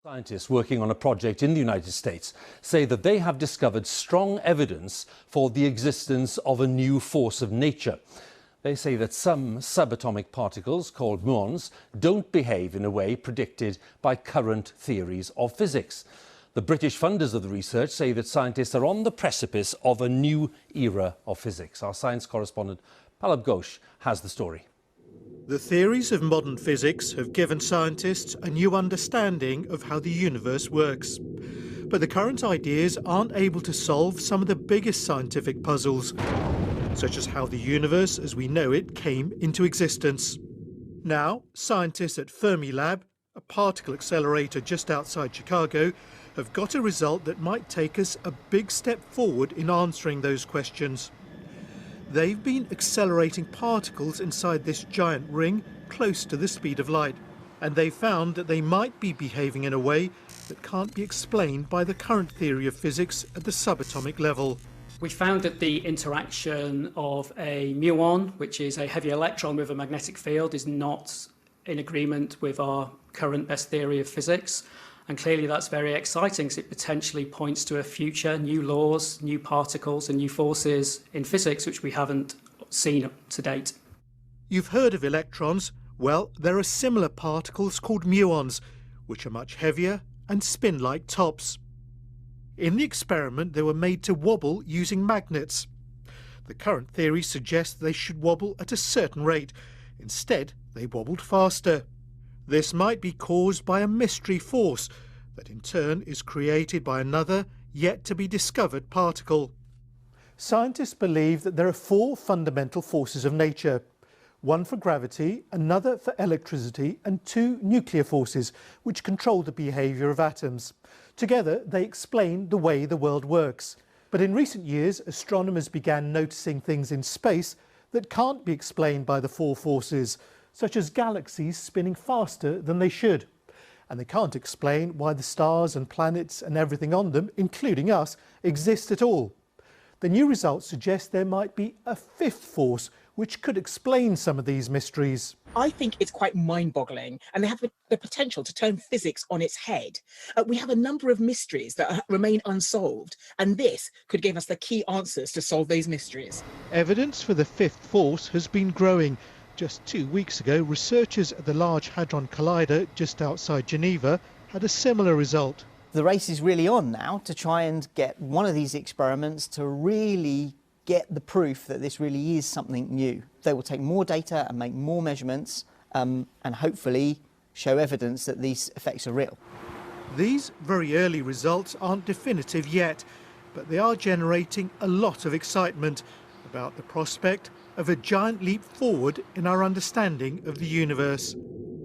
Scientists working on a project in the United States say that they have discovered strong evidence for the existence of a new force of nature. They say that some subatomic particles, called muons, don't behave in a way predicted by current theories of physics. The British funders of the research say that scientists are on the precipice of a new era of physics. Our science correspondent Palab Ghosh has the story. The theories of modern physics have given scientists a new understanding of how the universe works. But the current ideas aren't able to solve some of the biggest scientific puzzles, such as how the universe as we know it came into existence. Now, scientists at Fermilab, a particle accelerator just outside Chicago, have got a result that might take us a big step forward in answering those questions. They've been accelerating particles inside this giant ring close to the speed of light, and they found that they might be behaving in a way that can't be explained by the current theory of physics at the subatomic level. We found that the interaction of a muon, which is a heavy electron with a magnetic field, is not in agreement with our current best theory of physics. And clearly that's very exciting because it potentially points to a future, new laws, new particles and new forces in physics which we haven't seen to date. You've heard of electrons. Well, there are similar particles called muons, which are much heavier and spin like tops. In the experiment, they were made to wobble using magnets. The current theory suggests they should wobble at a certain rate. Instead, they wobbled faster. This might be caused by a mystery force that in turn is created by another yet to be discovered particle. Scientists believe that there are four fundamental forces of nature. One for gravity, another for electricity, and two nuclear forces which control the behaviour of atoms. Together they explain the way the world works. But in recent years, astronomers began noticing things in space that can't be explained by the four forces, such as galaxies spinning faster than they should. And they can't explain why the stars and planets and everything on them, including us, exist at all. The new results suggest there might be a fifth force which could explain some of these mysteries. I think it's quite mind-boggling, and they have the potential to turn physics on its head. We have a number of mysteries that remain unsolved, and this could give us the key answers to solve these mysteries. Evidence for the fifth force has been growing. Just 2 weeks ago, researchers at the Large Hadron Collider just outside Geneva had a similar result. The race is really on now to try and get one of these experiments to really get the proof that this really is something new. They will take more data and make more measurements and hopefully show evidence that these effects are real. These very early results aren't definitive yet, but they are generating a lot of excitement about the prospect of a giant leap forward in our understanding of the universe.